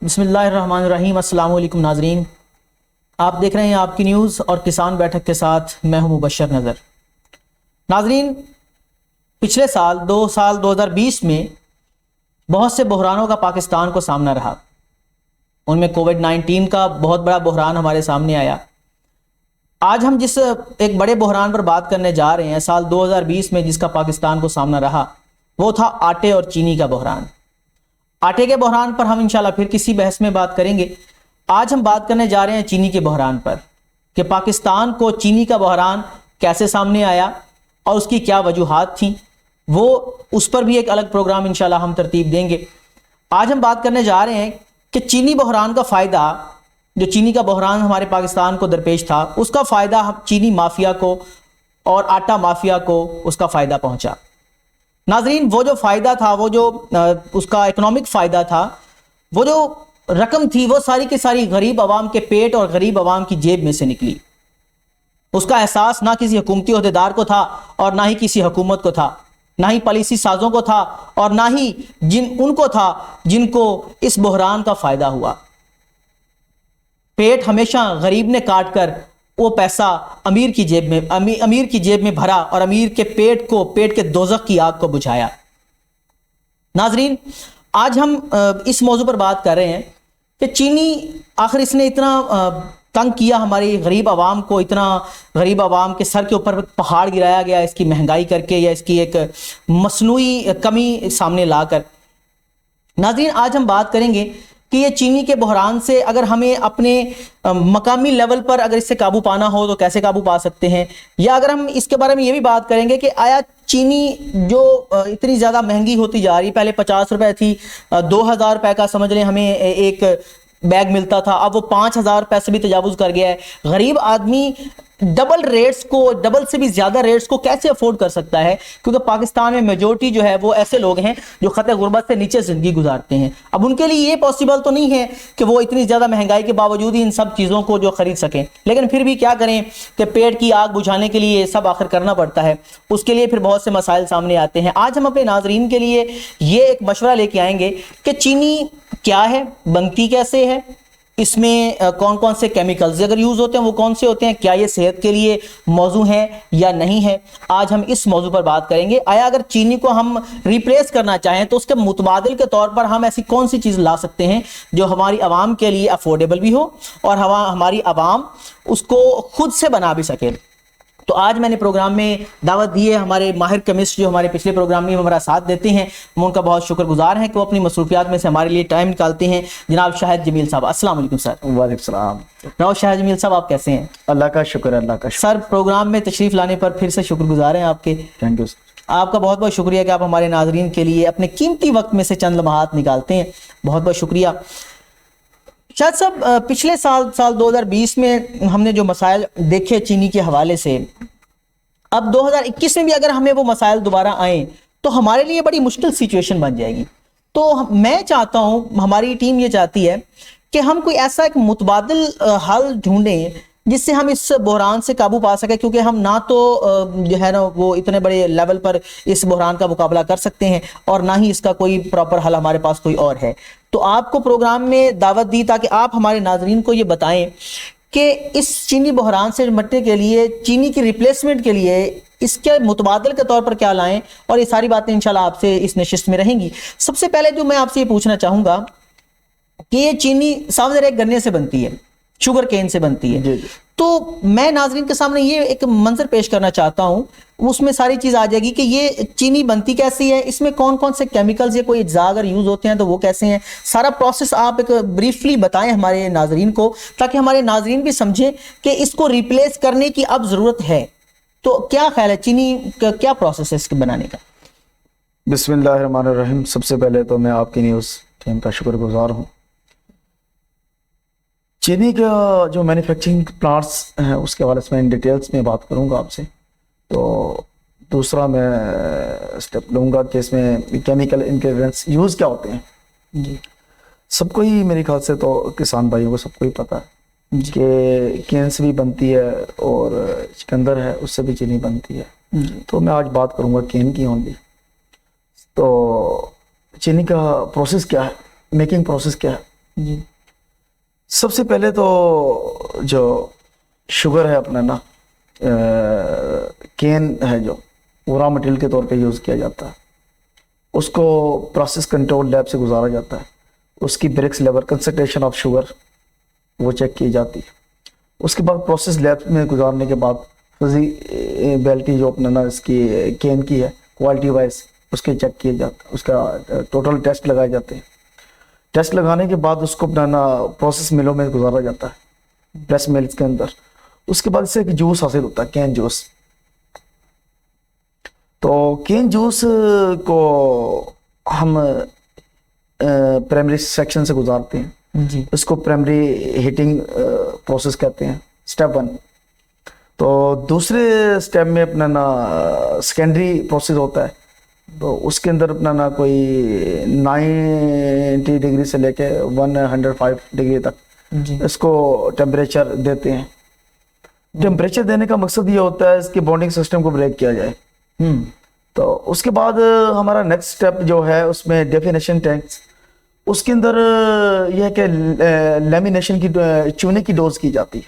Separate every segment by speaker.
Speaker 1: बिस्मिल्लाहिर्रहमानिर्रहीम। अस्सलाम वालेकुम नाजरीन, आप देख रहे हैं आपकी न्यूज़ और किसान बैठक के साथ मैं हूं मुबशर नज़र। नाजरीन, पिछले साल 2020 में बहुत से बहरानों का पाकिस्तान को सामना रहा। उनमें कोविड-19 का बहुत बड़ा बहरान हमारे सामने आया। आज हम जिस एक बड़े बहरान पर बात करने जा रहे हैं, साल 2020 में जिसका पाकिस्तान को सामना रहा, वो था आटे और चीनी का बहरान। आटे के बहरान पर हम इंशाल्लाह फिर किसी बहस में बात करेंगे। आज हम बात करने जा रहे हैं चीनी के बहरान पर कि पाकिस्तान को चीनी का बहरान कैसे सामने आया और उसकी क्या वजूहात थी। वो उस पर भी एक अलग प्रोग्राम इंशाल्लाह हम तरतीब देंगे। आज हम बात करने जा रहे हैं कि चीनी बहरान का फ़ायदा, जो चीनी का बहरान हमारे पाकिस्तान को दरपेश था, उसका फ़ायदा चीनी माफिया को और आटा माफिया को उसका फ़ायदा पहुंचा। नाजरीन, वो जो फ़ायदा था, वो जो उसका इकोनॉमिक फ़ायदा था, वो जो रकम थी, वो सारी की सारी गरीब आवाम के पेट और गरीब आवाम की जेब में से निकली। उसका एहसास ना किसी हुकूमती अहदेदार को था और ना ही किसी हुकूमत को था, ना ही पॉलिसी साजों को था और ना ही उनको था जिनको इस बहरान का फ़ायदा हुआ। पेट हमेशा गरीब ने काट कर वो पैसा अमीर की जेब में भरा और अमीर के पेट के दोज़ख की आग को बुझाया। नाजरीन, आज हम इस मौजू पर बात कर रहे हैं कि चीनी आखिर इसने इतना तंग किया हमारी गरीब आवाम को, इतना गरीब आवाम के सर के ऊपर पहाड़ गिराया गया इसकी महंगाई करके या इसकी एक मसनूई कमी सामने लाकर। नाजरीन, आज हम बात करेंगे कि ये चीनी के बहरान से अगर हमें अपने मकामी लेवल पर अगर इससे काबू पाना हो तो कैसे काबू पा सकते हैं, या अगर हम इसके बारे में ये भी बात करेंगे कि आया चीनी जो इतनी ज़्यादा महंगी होती जा रही, पहले 50 रुपए थी, 2000 रुपए का समझ लें हमें एक बैग मिलता था, अब वो 5000 रुपए से भी तजावुज़ कर गया है। गरीब आदमी डबल से भी ज़्यादा रेट्स को कैसे अफोर्ड कर सकता है, क्योंकि पाकिस्तान में मेजोरिटी जो है वो ऐसे लोग हैं जो खतरे गुर्बत से नीचे ज़िंदगी गुजारते हैं। अब उनके लिए ये पॉसिबल तो नहीं है कि वो इतनी ज़्यादा महंगाई के बावजूद ही इन सब चीज़ों को जो ख़रीद सकें, लेकिन फिर भी क्या करें कि पेट की आग बुझाने के लिए सब आखिर करना पड़ता है। उसके लिए फिर बहुत से मसाइल सामने आते हैं। आज हम अपने नाजरीन के लिए ये एक मशवरा लेके आएंगे कि चीनी क्या है, बनती कैसे है, इसमें कौन कौन से केमिकल्स अगर यूज़ होते हैं वो कौन से होते हैं, क्या ये सेहत के लिए मौजू है या नहीं है। आज हम इस मौजू पर बात करेंगे। आया अगर चीनी को हम रिप्लेस करना चाहें तो उसके मुतबादिल के तौर पर हम ऐसी कौन सी चीज़ ला सकते हैं जो हमारी आवाम के लिए अफोर्डेबल भी हो और हमारी आवाम उसको खुद से बना भी सके। तो आज मैंने प्रोग्राम में दावत दी है हमारे माहिर केमिस्ट जो हमारे पिछले प्रोग्राम में हमारा साथ देते हैं। हम उनका बहुत शुक्रगुजार हैं कि वो अपनी मसरूफियात में से हमारे लिए टाइम निकालते हैं। जनाब शाहिद जमील साहब, अस्सलाम वालेकुम सर।
Speaker 2: वालेकुम सलाम।
Speaker 1: जनाब शाहिद जमील साहब, आप कैसे हैं?
Speaker 2: अल्लाह का शुक्र, अल्लाह का शुक्र।
Speaker 1: सर, प्रोग्राम में तशरीफ़ लाने पर फिर से शुक्रगुजार हैं आपके।
Speaker 2: Thank you sir.
Speaker 1: आपका बहुत बहुत शुक्रिया कि आप हमारे नाजरीन के लिए अपने कीमती वक्त में से चंद लम्हात निकालते हैं। बहुत बहुत शुक्रिया। शायद साहब, पिछले साल 2020 में हमने जो मसाइल देखे चीनी के हवाले से, अब 2021 में भी अगर हमें वो मसाइल दोबारा आए तो हमारे लिए बड़ी मुश्किल सिचुएशन बन जाएगी। तो मैं चाहता हूँ, हमारी टीम ये चाहती है कि हम कोई ऐसा एक मुतबादिल हल ढूंढें जिससे हम इस बहरान से काबू पा सकें, क्योंकि हम ना तो जो है ना वो इतने बड़े लेवल पर इस बहरान का मुकाबला कर सकते हैं और ना ही इसका कोई प्रॉपर हल हमारे पास कोई और है। तो आपको प्रोग्राम में दावत दी ताकि आप हमारे नाजरीन को ये बताएं कि इस चीनी बहरान से निपटने के लिए, चीनी की रिप्लेसमेंट के लिए इसके मुतबादल के तौर पर क्या लाएं, और ये सारी बातें इंशाल्लाह आपसे इस नशिस्त में रहेंगी। सबसे पहले जो मैं आपसे ये पूछना चाहूँगा कि ये चीनी साफ ज़रा गन्ने से बनती है, शुगर केन से बनती है। तो मैं नाजरीन के सामने ये एक मंजर पेश करना चाहता हूँ, उसमें सारी चीज़ आ जाएगी कि ये चीनी बनती कैसी है, इसमें कौन कौन से केमिकल्स या कोई अज्जा अगर यूज़ होते हैं तो वो कैसे हैं। सारा प्रोसेस आप एक ब्रीफली बताएं हमारे नाजरीन को, ताकि हमारे नाजरीन भी समझें कि इसको रिप्लेस करने की अब ज़रूरत है। तो क्या ख्याल है, चीनी का क्या प्रोसेस है इसके बनाने का?
Speaker 2: बिस्मिल्लाहिर्रहमानिर्रहीम। सबसे पहले तो मैं आपकी न्यूज़ टीम का शुक्रगुजार हूँ। चीनी का जो मैन्युफैक्चरिंग प्लांट्स हैं उसके हवाले से मैं इन डिटेल्स में बात करूंगा आपसे। तो दूसरा मैं स्टेप लूँगा कि इसमें केमिकल इंग्रेडिएंट्स यूज़ क्या होते हैं।
Speaker 1: जी,
Speaker 2: सबको ही मेरे ख्याल से तो किसान भाइयों को सबको ही पता है कि केन से भी बनती है और चिकंदर है उससे भी चीनी बनती है। तो मैं आज बात करूँगा केन की ओनली। तो चीनी का प्रोसेस क्या है, मेकिंग प्रोसेस क्या है,
Speaker 1: जी
Speaker 2: सबसे पहले तो जो शुगर है अपना ना, केन है जो, वो रॉ मटेरियल के तौर पे यूज़ किया जाता है। उसको प्रोसेस कंट्रोल लैब से गुजारा जाता है। उसकी Brix level concentration of sugar वो चेक की जाती है। उसके बाद प्रोसेस लैब में गुजारने के बाद फिजिबिलिटी जो अपना ना इसकी केन की है क्वालिटी वाइज उसके चेक किए जाते हैं। उसका टोटल टेस्ट लगाए जाते हैं। टेस्ट लगाने के बाद उसको अपना ना प्रोसेस मिलों में गुजारा जाता है, प्रेस मिल्स के अंदर। उसके बाद इससे एक जूस हासिल होता है, कैन जूस। तो कैन जूस को हम प्राइमरी सेक्शन से गुजारते हैं।
Speaker 1: जी
Speaker 2: इसको प्राइमरी हीटिंग प्रोसेस कहते हैं, स्टेप 1। तो दूसरे स्टेप में अपना ना सेकेंडरी प्रोसेस होता है। तो उसके अंदर अपना ना कोई 90 डिग्री से लेके 105 डिग्री तक
Speaker 1: जी
Speaker 2: इसको टेम्परेचर देते हैं। टेम्परेचर देने का मकसद ये होता है इसके बॉन्डिंग सिस्टम को ब्रेक किया जाए। तो उसके बाद हमारा नेक्स्ट स्टेप जो है उसमें डेफिनेशन टैंक्स। उसके अंदर यह है कि लेमिनेशन की चूने की डोज की जाती है।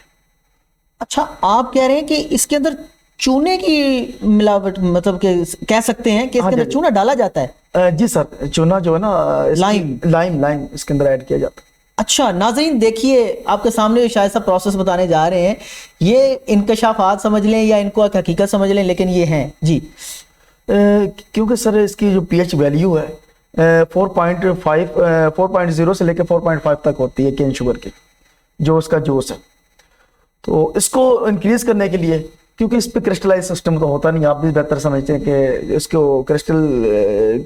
Speaker 1: अच्छा, आप कह रहे हैं कि इसके अंदर चूने की मिलावट, मतलब कि कह सकते हैं कि
Speaker 2: हाँ
Speaker 1: इसके अंदर
Speaker 2: जी।
Speaker 1: चूना डाला जाता है?
Speaker 2: जी सर, चूना जो है ना लाइम इसके अंदर ऐड किया जाता है।
Speaker 1: अच्छा नाज़रीन, देखिए आपके सामने शायद सा प्रोसेस बताने जा रहे हैं। ये इनकशाफात समझ लें या इनको एक हकीकत समझ लें, लेकिन ये हैं जी।
Speaker 2: क्योंकि सर इसकी जो पीएच वैल्यू है 4.0 से लेकर 4.5 तक होती है केन शुगर की, जो उसका जूस है। तो इसको इंक्रीज करने के लिए, क्योंकि इस पे क्रिस्टलाइज सिस्टम तो होता नहीं, आप भी बेहतर समझते हैं कि इसको क्रिस्टल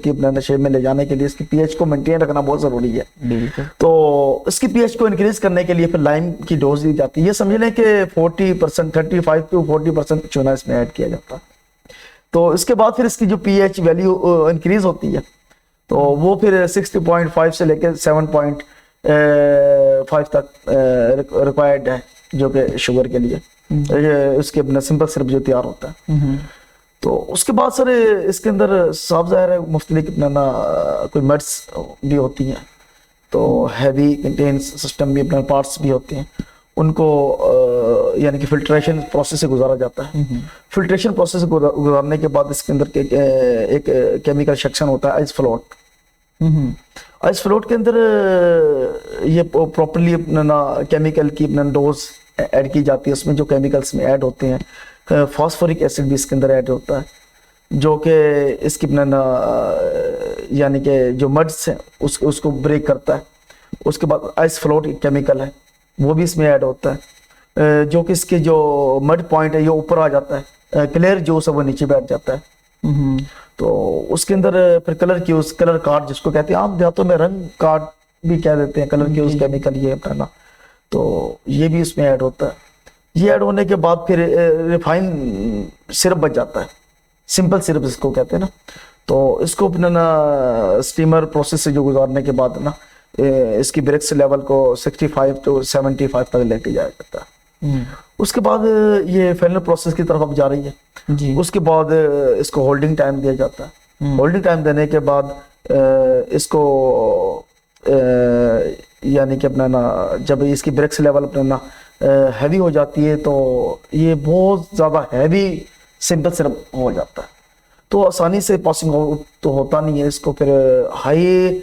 Speaker 2: की अपने शेप में ले जाने के लिए इसकी पीएच को मेंटेन रखना बहुत ज़रूरी है।
Speaker 1: बिल्कुल।
Speaker 2: तो इसकी पीएच को इंक्रीज करने के लिए फिर लाइम की डोज दी जाती है। ये समझ लें कि 40%, 35 to 40% चूना इसमें ऐड किया जाता है। तो इसके बाद फिर इसकी जो पीएच वैल्यू इंक्रीज होती है, तो वो फिर 60.5 से लेकर 7.5 तक रिक्वायर्ड है, जो कि शुगर के लिए उसके अपना सिंपल सिरप जो तैयार होता है। तो उसके बाद सर इसके अंदर साफ ज़ाहिर है मुख्तलिफ अपना ना कोई मड्स भी होती हैं। तो हैवी कंटेन्स सिस्टम भी अपना पार्ट्स भी होते हैं, उनको यानी कि फिल्ट्रेशन प्रोसेस से गुजारा जाता है। फिल्ट्रेशन प्रोसेस से गुजारने के बाद इसके अंदर एक केमिकल सेक्शन होता है आइस फ्लोट। आइस फ्लोट के अंदर ये प्रॉपर्ली अपना ना केमिकल की अपना डोज ऐड की जाती है। उसमें जो केमिकल्स में ऐड होते हैं, फॉस्फोरिक एसिड भी इसके अंदर ऐड होता है, जो कि इसकी अपना ना यानी कि जो मड्स हैं उसको ब्रेक करता है। उसके बाद आइस फ्लोट केमिकल है, वो भी इसमें ऐड होता है, जो कि इसके जो मड पॉइंट है ये ऊपर आ जाता है, क्लियर जूस है वो नीचे बैठ जाता है। तो उसके अंदर फिर कलर क्यूज, कलर कार्ड जिसको कहते हैं, आम देहातों में रंग कार्ड भी कह देते हैं, कलर क्यूज केमिकल ये अपना ना, तो ये भी इसमें ऐड होता है। ये ऐड होने के बाद फिर रिफाइन सिरप बच जाता है, सिंपल सिरप जिसको कहते हैं ना। तो इसको अपना ना स्टीमर प्रोसेस से जो गुजारने के बाद ना इसकी ब्रिक्स लेवल को 65 to 75 तक लेके जाया जाता है। उसके बाद ये फाइनल प्रोसेस की तरफ अब जा रही है
Speaker 1: जी।
Speaker 2: उसके बाद इसको होल्डिंग टाइम दिया जाता है। होल्डिंग टाइम देने के बाद इसको यानी कि अपना ना जब इसकी ब्रिक्स लेवल अपना ना हैवी हो जाती है, तो ये बहुत ज़्यादा हैवी सिंपल सिरप हो जाता है। तो आसानी से पासिंग तो होता नहीं है, इसको फिर हाई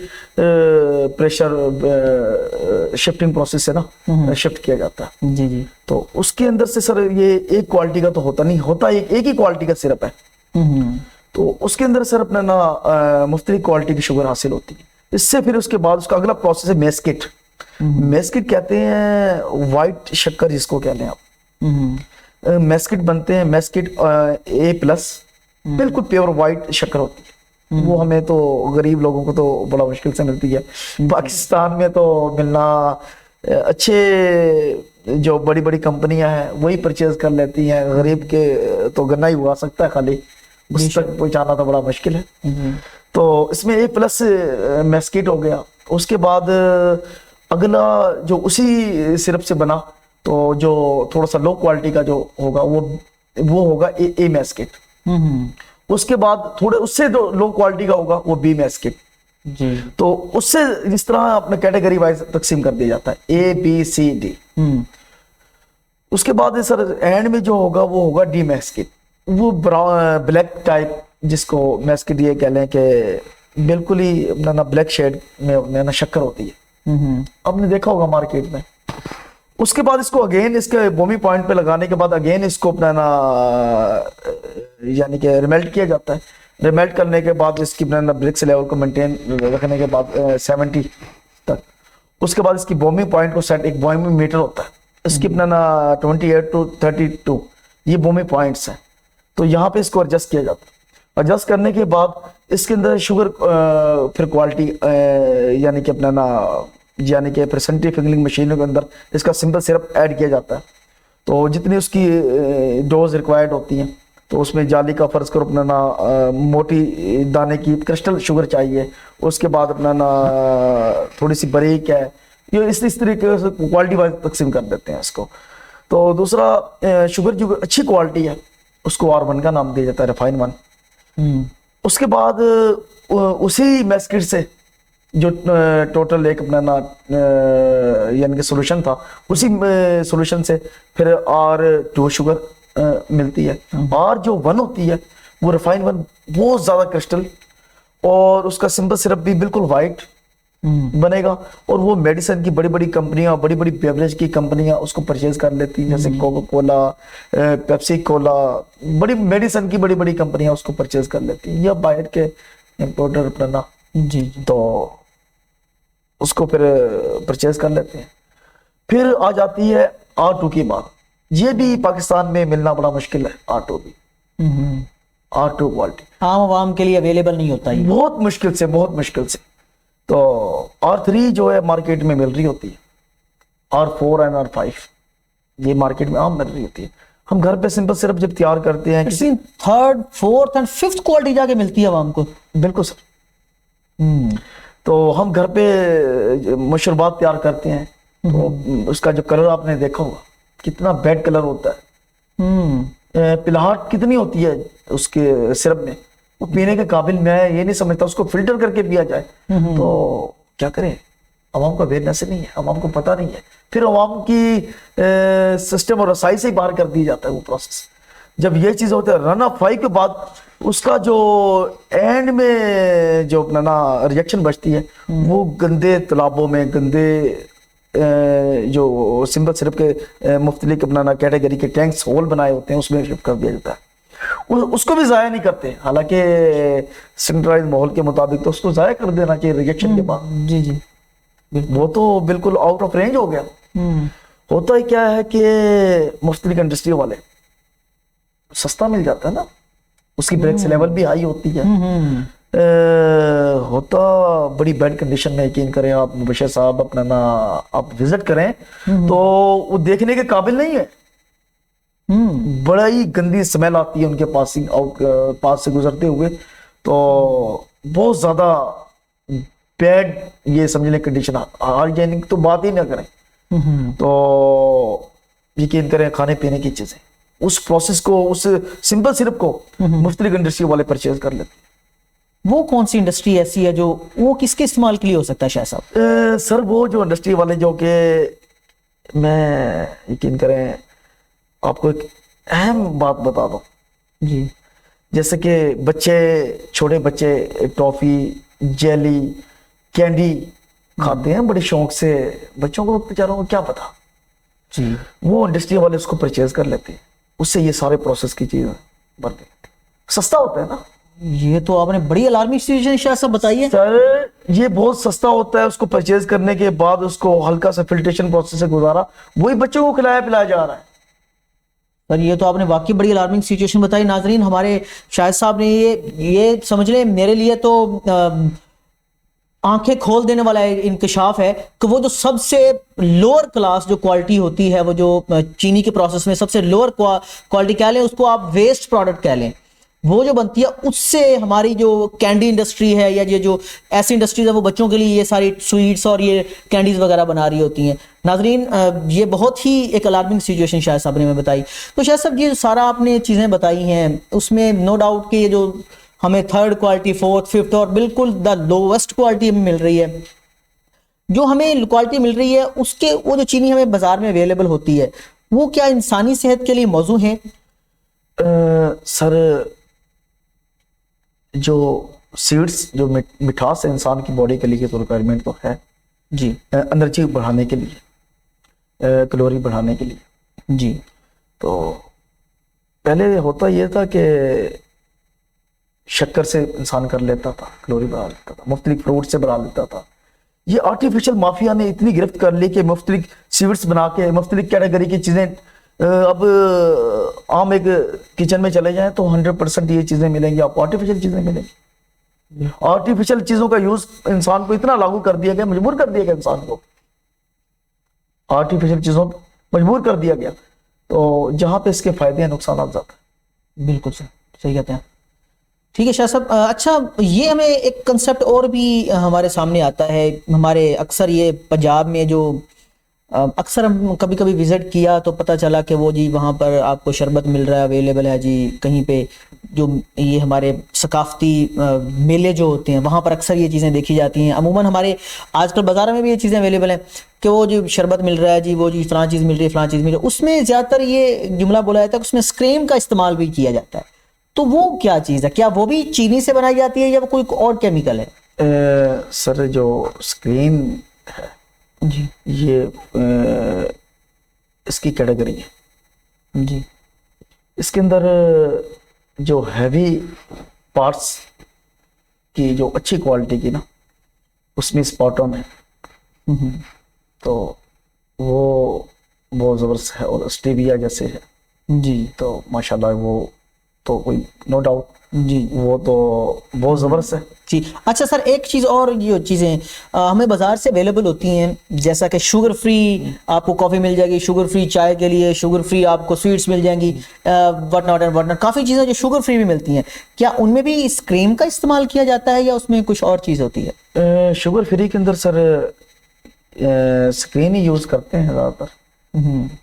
Speaker 2: प्रेशर शिफ्टिंग प्रोसेस से ना शिफ्ट किया जाता है।
Speaker 1: जी जी।
Speaker 2: तो उसके अंदर से सर ये एक क्वालिटी का तो होता नहीं, होता एक ही क्वालिटी का सिरप है। तो उसके अंदर सर अपना ना मुख्तलिफ क्वालिटी की शुगर हासिल होती है। इससे फिर उसके बाद उसका अगला प्रोसेस है मेस्किट। मेस्किट कहते हैं वाइट शक्कर जिसको कहते हैं आप। मेस्किट बनते हैं, मेस्किट A+, बिल्कुल प्योर वाइट शक्कर होती है। वो हमें तो गरीब लोगों को तो बड़ा मुश्किल से मिलती है। पाकिस्तान में तो मिलना अच्छे जो बड़ी बड़ी कंपनियां हैं वही परचेज कर लेती हैं, गरीब के तो गन्ना ही उगा सकता है, खाली उस तक पहुंचाना तो बड़ा मुश्किल है। तो इसमें A+ मेस्किट हो गया। उसके बाद अगला जो उसी सिरप से बना, तो जो थोड़ा सा लो क्वालिटी का जो होगा वो होगा A मेस्किट। उसके बाद थोड़े उससे जो लो क्वालिटी का होगा वो B मेस्किट।
Speaker 1: जी।
Speaker 2: तो उससे इस तरह अपने कैटेगरी वाइज तकसीम कर दिया जाता है, ABCD। उसके बाद सर एंड में जो होगा वो होगा डी मैस्किट, वो ब्लैक टाइप जिसको मैस्किट ये कह लें कि बिल्कुल ही अपना ना ब्लैक शेड में अपना ना शक्कर होती है, आपने देखा होगा मार्केट में। उसके बाद इसको अगेन इसके बोमी पॉइंट पे लगाने के बाद अगेन इसको अपना ना यानी कि रिमेल्ट किया जाता है। रिमेल्ट करने के बाद इसकी अपना ब्रिक्स लेवल को मेंटेन रखने के बाद 70 तक, उसके बाद इसकी बोमी पॉइंट को सेट, एक बोमी मीटर होता है इसकी अपना ना 28 to 32 ये बोमी पॉइंट्स हैं। तो यहाँ पे इसको एडजस्ट किया जाता है। एडजस्ट करने के बाद इसके अंदर शुगर फिर क्वालिटी यानी कि अपना ना यानी कि फिर सेंट्रीफ्यूगलिंग मशीनों के अंदर इसका सिंपल सिरप ऐड किया जाता है। तो जितनी उसकी डोज रिक्वायर्ड होती हैं, तो उसमें जाली का फर्ज करो अपना ना मोटी दाने की क्रिस्टल शुगर चाहिए, उसके बाद अपना ना थोड़ी सी बारीक है, ये इस तरीके से क्वालिटी वाइज तकसीम कर देते हैं इसको। तो दूसरा शुगर जो अच्छी क्वालिटी है उसको R1 का नाम दिया जाता है, रिफाइन 1। उसके बाद उसी मैस्किट से जो टोटल एक अपना ना यानी कि सोल्यूशन था, उसी सोल्यूशन से फिर R2 शुगर मिलती है। और जो 1 होती है वो रिफाइन 1 बहुत ज्यादा क्रिस्टल और उसका सिंपल सिरप भी बिल्कुल वाइट बनेगा। और वो मेडिसिन की बड़ी बड़ी कंपनियां, बड़ी बड़ी बेवरेज की कंपनियां उसको परचेज कर लेती हैं, जैसे कोका कोला, पेप्सी कोला, बड़ी मेडिसिन की बड़ी बड़ी कंपनियां उसको परचेज कर लेती हैं, या बाहर के इंपोर्टर अपना
Speaker 1: जी।
Speaker 2: तो उसको फिर परचेज कर लेते हैं। फिर आ जाती है R2 की बात। ये भी पाकिस्तान में मिलना बड़ा मुश्किल है, R2 भी, R2 क्वालिटी
Speaker 1: आम आवाम के लिए अवेलेबल नहीं होता ये,
Speaker 2: बहुत मुश्किल से, बहुत मुश्किल से। तो R3 जो है मार्केट में मिल रही होती है, R4 और R5 ये मार्केट में आम मिल रही होती है। हम घर पे सिंपल सिर्फ जब तैयार करते हैं,
Speaker 1: it's in 3rd, 4th and 5th quality जाके मिलती है आवाम को।
Speaker 2: बिल्कुल सर। तो हम घर पे मशरूबात तैयार करते हैं, तो उसका जो कलर आपने देखा होगा कितना बैड कलर होता है, पिलाहट कितनी होती है उसके सिरप में, वो पीने के काबिल मैं ये नहीं समझता, उसको फिल्टर करके पिया जाए। तो क्या करें, अवाम का अवेयरनेस नहीं है, अवाम को पता नहीं है, फिर अवाम की सिस्टम और रसाई से ही बाहर कर दिया जाता है वो प्रोसेस। जब ये चीज होता है रन ऑफ 5 के बाद उसका जो एंड में जो अपना ना रिएक्शन बचती है, वो गंदे तालाबों में, गंदे जो सिंपल सिरप के मुख्तलिफ अपना ना कैटेगरी के टैंक्स होल बनाए होते हैं उसमें शिफ्ट कर दिया जाता है। उसको भी ज़ाया नहीं करते, हालांकि सेंट्रलाइज माहौल के मुताबिक तो उसको ज़ाया कर देना चाहिए रिएक्शन के बाद।
Speaker 1: जी जी,
Speaker 2: वो तो बिल्कुल आउट ऑफ रेंज हो गया। होता ही क्या है कि मुख्तलिफ इंडस्ट्री वाले सस्ता मिल जाता है ना, उसकी ब्रेक्स लेवल भी हाई होती है। होता बड़ी बैड कंडीशन में, यकीन करें आप मुबशर साहब, अपना ना आप विजिट करें तो वो देखने के काबिल नहीं है। बड़ा ही गंदी स्मेल आती है उनके पास से गुजरते हुए, तो बहुत ज्यादा बैड ये समझ लें कंडीशन, हाइजीनिक तो बात ही ना करें। तो यकीन करें खाने पीने की चीजें, उस प्रोसेस को, उस सिंपल सिरप को मुख्तलिफ इंडस्ट्री वाले परचेज कर लेते हैं।
Speaker 1: वो कौन सी इंडस्ट्री ऐसी है जो वो किसके इस्तेमाल के लिए हो सकता है शाह साहब?
Speaker 2: सर वो जो इंडस्ट्री वाले जो कि मैं यकीन करें आपको एक अहम बात बता दूं
Speaker 1: जी,
Speaker 2: जैसे कि बच्चे, छोटे बच्चे टॉफी, जेली, कैंडी खाते हैं बड़े शौक से, बच्चों को बेचारों को क्या पता
Speaker 1: जी,
Speaker 2: वो इंडस्ट्री वाले उसको परचेज कर लेते हैं, उससे ये सारे प्रोसेस की चीज बनती है, सस्ता होता है ना।
Speaker 1: ये तो आपने बड़ी अलार्मिंग सिचुएशन शाह साहब बताई है
Speaker 2: सर। ये बहुत सस्ता होता है, उसको परचेज करने के बाद उसको हल्का सा फिल्ट्रेशन प्रोसेस से गुजारा, वही बच्चों को खिलाया पिलाया जा रहा है।
Speaker 1: सर ये तो आपने वाकई बड़ी अलार्मिंग सिचुएशन बताई। नाजरीन, हमारे शाहिद साहब ने ये समझ लें मेरे लिए तो आंखें खोल देने वाला इंकशाफ है कि वो जो सबसे लोअर क्लास जो क्वालिटी होती है, वो जो चीनी के प्रोसेस में सबसे लोअर क्वालिटी कह लें, उसको आप वेस्ट प्रोडक्ट कह लें, वो जो बनती है उससे हमारी जो कैंडी इंडस्ट्री है या ये जो ऐसी इंडस्ट्रीज है वो बच्चों के लिए ये सारी स्वीट्स और ये कैंडीज वगैरह बना रही होती हैं। नाजरीन, ये बहुत ही एक अलार्मिंग सिचुएशन शाह साहब ने हमें बताई। तो शाह साहब ये सारा आपने चीज़ें बताई हैं उसमें नो डाउट कि ये जो हमें थर्ड क्वालिटी, फोर्थ, फिफ्थ और बिल्कुल द लोवेस्ट क्वालिटी में मिल रही है। जो हमें क्वालिटी मिल रही है उसके वो जो चीनी हमें बाजार में अवेलेबल होती है वो क्या इंसानी सेहत के लिए मौजू है?
Speaker 2: सर जो सीड्स जो मिठास है इंसान की बॉडी के लिए तो रिक्वायरमेंट तो है
Speaker 1: जी
Speaker 2: एनर्जी बढ़ाने के लिए, कैलोरी बढ़ाने के लिए।
Speaker 1: जी।
Speaker 2: तो पहले होता ये था कि शक्कर से इंसान कर लेता था, कैलोरी बढ़ा लेता था, मुख्तलिफ फ्रूट से बढ़ा लेता था। ये आर्टिफिशियल माफिया ने इतनी गिरफ्त कर ली कि मुख्तलिफ सीड्स बना के मुख्तलिफ कैटेगरी की चीज़ें अब आम एक किचन में चले जाएं तो 100% ये चीज़ें मिलेंगी आपको, आर्टिफिशियल चीज़ें मिलेंगी। आर्टिफिशियल चीज़ों का यूज़ इंसान को इतना लागू कर दिया गया, मजबूर कर दिया गया इंसान को, आर्टिफिशियल चीज़ों पर मजबूर कर दिया गया। तो जहाँ पे इसके फायदे हैं नुकसान ज़्यादा है।
Speaker 1: बिल्कुल सर, सही कहते हैं। ठीक है शाह साहब। अच्छा, ये हमें एक कंसेप्ट और भी हमारे सामने आता है। हमारे अक्सर ये पंजाब में जो अक्सर हम कभी कभी विज़िट किया तो पता चला कि वो जी वहाँ पर आपको शरबत मिल रहा है, अवेलेबल है जी कहीं पे। जो ये हमारे सकाफ़ती मेले जो होते हैं वहाँ पर अक्सर ये चीज़ें देखी जाती हैं। अमूमन हमारे आजकल बाज़ार में भी ये चीज़ें अवेलेबल हैं कि वो जो शरबत मिल रहा है जी, वो जी फ़लाँ चीज़ मिल रही है, फ़लाँ चीज़ मिल रही है। उसमें ज़्यादातर ये जुमला बोला जाता है कि उसमें स्क्रीम का इस्तेमाल भी किया जाता है। तो वो क्या चीज़ है? क्या वो भी चीनी से बनाई जाती है या वो कोई और केमिकल है?
Speaker 2: सर जो स्क्रीन है
Speaker 1: जी
Speaker 2: ये इसकी कैटेगरी है
Speaker 1: जी।
Speaker 2: इसके अंदर जो हैवी पार्ट्स की जो अच्छी क्वालिटी की ना उसमें स्पॉटन है, तो वो बहुत ज़बरदस्त है। और स्टीविया जैसे है
Speaker 1: जी
Speaker 2: तो माशाल्लाह वो तो कोई नो डाउट
Speaker 1: जी
Speaker 2: वो तो बहुत ज़बरदस्त है
Speaker 1: जी। अच्छा सर, एक चीज़ और, जो चीज़ें हमें बाज़ार से अवेलेबल होती हैं जैसा कि शुगर फ्री आपको कॉफ़ी मिल जाएगी, शुगर फ्री चाय के लिए, शुगर फ्री आपको स्वीट्स मिल जाएंगी, what not and what not, काफ़ी चीज़ें जो शुगर फ्री भी मिलती हैं। क्या उनमें भी इस क्रीम का इस्तेमाल किया जाता है या उसमें कुछ और चीज़ होती है?
Speaker 2: शुगर फ्री के अंदर सर स्क्रीन ही यूज़ करते हैं ज़्यादातर।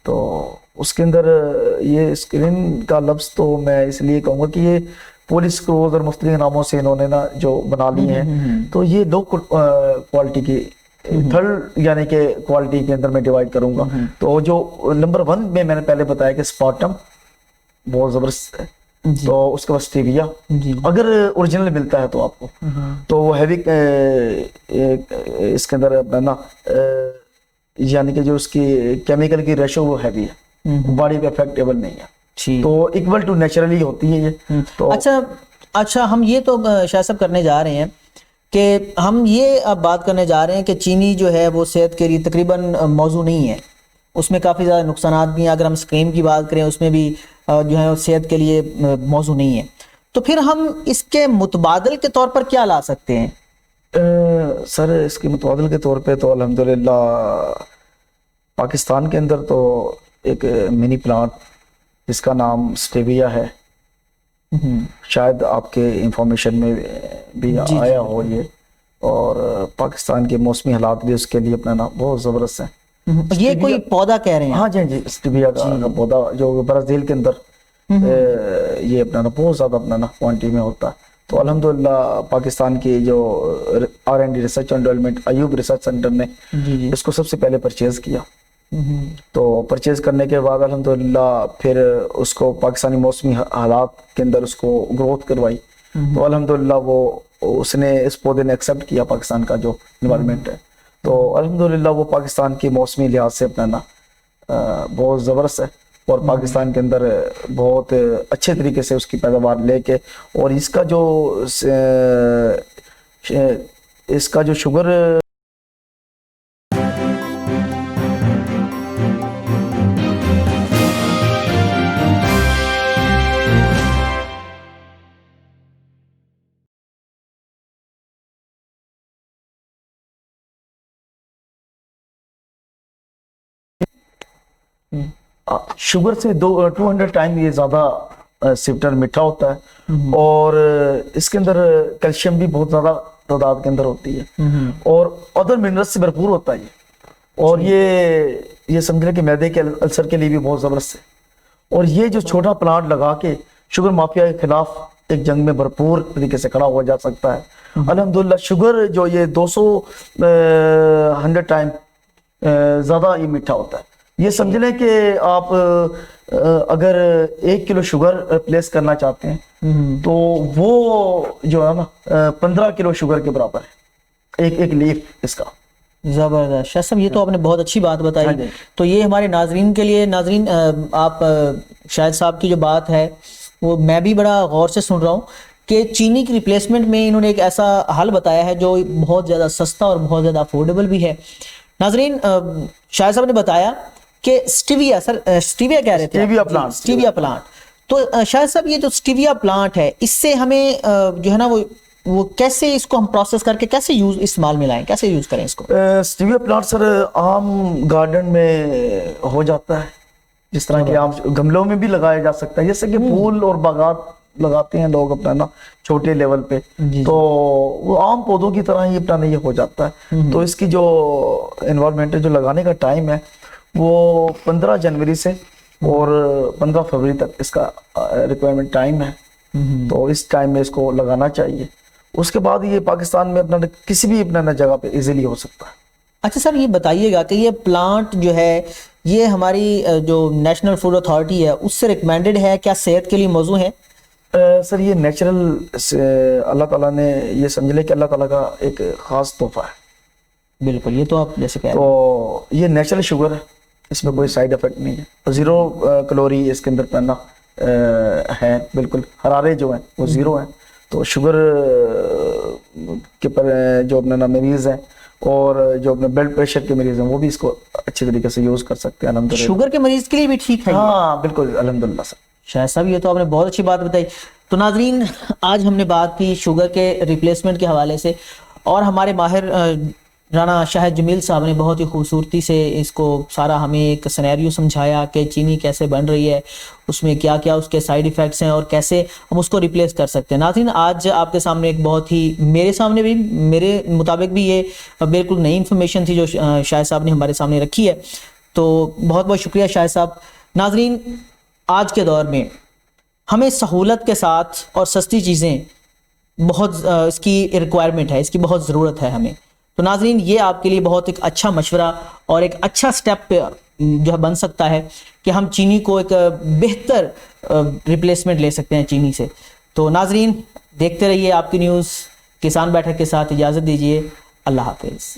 Speaker 2: तो उसके अंदर ये स्क्रीन का लफ्ज़ तो मैं इसलिए कहूँगा कि ये पुलिस क्रोज और मुख्तलिफ नामों से इन्होंने ना जो बना ली हैं, तो ये लो क्वालिटी की थर्ड यानी कि क्वालिटी के अंदर मैं डिवाइड करूंगा। तो जो नंबर 1 में मैंने पहले बताया कि स्पार्टम बहुत ज़बरदस्त है, तो उसके बाद स्टीविया अगर ओरिजिनल मिलता है तो आपको, तो वो हैवी इसके अंदर ना यानी कि जो उसकी केमिकल की रेशो वो हैवी है, बॉडी पे अफेक्टेबल नहीं है, तो इक्वल टू नेचुरली होती है ये। तो
Speaker 1: अच्छा, हम ये तो शायद सब करने जा रहे हैं कि हम ये अब बात करने जा रहे हैं कि चीनी जो है वो सेहत के लिए तकरीबन मौजू नहीं है, उसमें काफ़ी ज़्यादा नुकसानात भी हैं। अगर हम स्क्रीम की बात करें उसमें भी जो है सेहत के लिए मौजू नहीं है। तो फिर हम इसके मुतबादल के तौर पर क्या ला सकते हैं?
Speaker 2: सर इसके मुतबादल के तौर पे तो अल्हम्दुलिल्लाह पाकिस्तान के अंदर तो एक मिनी प्लांट जिसका नाम स्टेविया है, शायद आपके इंफॉर्मेशन में भी आया हो ये, और पाकिस्तान के मौसमी हालात भी उसके लिए अपना ना बहुत ज़बरदस्त है।
Speaker 1: ये कोई पौधा कह रहे हैं?
Speaker 2: हाँ जी जी, स्टेविया का पौधा जो ब्राज़ील के अंदर ये अपना ना बहुत ज़्यादा अपना ना क्वांटिटी में होता है। तो अल्हम्दुलिल्लाह पाकिस्तान की जो R&D research and development Ayub research centre ने इसको सबसे पहले परचेज़ किया। तो परचेज करने के बाद अल्हम्दुलिल्लाह फिर उसको पाकिस्तानी मौसमी हालात के अंदर उसको ग्रोथ करवाई, तो अल्हम्दुलिल्लाह वो उसने इस पौधे ने एक्सेप्ट किया पाकिस्तान का जो इन्वायरमेंट है। तो अल्हम्दुलिल्लाह वो पाकिस्तान की मौसमी लिहाज से अपना ना बहुत ज़बरदस्त है, और पाकिस्तान के अंदर बहुत अच्छे तरीके से उसकी पैदावार लेके, और इसका जो शुगर शुगर से 200 टाइम ये ज़्यादा स्वीटनर मीठा होता है, और इसके अंदर कैल्शियम भी बहुत ज़्यादा तादाद के अंदर होती है, और अदर मिनरल्स से भरपूर होता है ये। और ये समझ लें कि मैदे के अल्सर के लिए भी बहुत ज़बरदस्त है। और ये जो छोटा प्लांट लगा के शुगर माफिया के खिलाफ एक जंग में भरपूर तरीके से खड़ा हुआ जा सकता है। अल्हम्दुलिल्लाह शुगर जो ये 200 100 टाइम ज़्यादा ये मीठा होता है। ये समझ लें कि आप अगर 1 किलो शुगर रिप्लेस करना चाहते हैं तो वो जो है ना 15 किलो शुगर के बराबर है एक लीफ इसका।
Speaker 1: ज़बरदस्त शाह साहब, ये तो आपने बहुत अच्छी बात
Speaker 2: हाँ
Speaker 1: बताई।
Speaker 2: जी।
Speaker 1: तो ये हमारे नाजरीन के लिए, नाजरीन आप शाहिद साहब की जो बात है वो मैं भी बड़ा गौर से सुन रहा हूँ कि चीनी की रिप्लेसमेंट में इन्होंने एक ऐसा हल बताया है जो बहुत ज़्यादा सस्ता और बहुत ज़्यादा अफोर्डेबल भी है। नाजरीन शाहिद साहब ने बताया कि स्टीविया, सर स्टीविया कह रहे थे,
Speaker 2: स्टीविया प्लांट।
Speaker 1: Stevia plant. तो शाहिद साहब ये जो स्टीविया प्लांट है इससे हमें जो है ना वो कैसे इसको हम प्रोसेस करके कैसे इस्तेमाल में लाएं, कैसे यूज करें इसको?
Speaker 2: स्टीविया प्लांट सर आम गार्डन में हो जाता है, जिस तरह के आम गमलों में भी लगाया जा सकता है, जैसे कि फूल और बागात लगाते हैं लोग अपना ना छोटे लेवल पे, तो वो आम पौधों की तरह ही अपना ये हो जाता है। तो इसकी जो एनवायरमेंट जो लगाने का टाइम है वो 15 जनवरी से और 15 फरवरी तक इसका रिक्वायरमेंट टाइम है। तो इस टाइम में इसको लगाना चाहिए। उसके बाद ये पाकिस्तान में अपना किसी भी अपना जगह पे इजीली हो सकता है।
Speaker 1: अच्छा सर, ये बताइएगा कि ये प्लांट जो है ये हमारी जो नेशनल फूड अथॉरिटी है उससे रिकमेंडेड है, क्या सेहत के लिए मौजू है?
Speaker 2: सर ये नेचुरल अल्लाह ताला ने, ये समझ लें कि अल्लाह ताला का एक खास तोहफा है।
Speaker 1: बिल्कुल, ये तो आप जैसे कह रहे हैं।
Speaker 2: तो ये नेचुरल शुगर है, इसमें कोई साइड इफेक्ट नहीं है, 0 कैलोरी इसके अंदर पैना है, बिल्कुल हरारे जो हैं वो 0 हैं। तो शुगर के पर जो अपने ना मरीज हैं और जो अपने ब्लड प्रेशर के मरीज हैं वो भी इसको अच्छे तरीके से यूज कर सकते हैं अल्हम्दुलिल्लाह।
Speaker 1: शुगर के मरीज के लिए भी ठीक है?
Speaker 2: हाँ बिल्कुल अल्हम्दुलिल्लाह सर।
Speaker 1: शायद साहब ये तो आपने बहुत अच्छी बात बताई। तो नाजरीन आज हमने बात की शुगर के रिप्लेसमेंट के हवाले से, और हमारे माहिर राना शाहिद जमील साहब ने बहुत ही खूबसूरती से इसको सारा हमें एक सिनेरियो समझाया कि चीनी कैसे बन रही है, उसमें क्या क्या उसके साइड इफ़ेक्ट्स हैं और कैसे हम उसको रिप्लेस कर सकते हैं। नाज़रीन आज आपके सामने एक बहुत ही, मेरे सामने भी, मेरे मुताबिक भी ये बिल्कुल नई इन्फॉर्मेशन थी जो शाहिद साहब ने हमारे सामने रखी है। तो बहुत बहुत शुक्रिया शाहिद साहब। नाज़रीन आज के दौर में हमें सहूलत के साथ और सस्ती चीज़ें बहुत इसकी रिक्वायरमेंट है, इसकी बहुत ज़रूरत है हमें। तो नाज़रीन ये आपके लिए बहुत एक अच्छा मशवरा और एक अच्छा स्टेप जो है बन सकता है कि हम चीनी को एक बेहतर रिप्लेसमेंट ले सकते हैं चीनी से। तो नाज़रीन देखते रहिए आपकी न्यूज़ किसान बैठक के साथ। इजाज़त दीजिए, अल्लाह हाफ़िज़।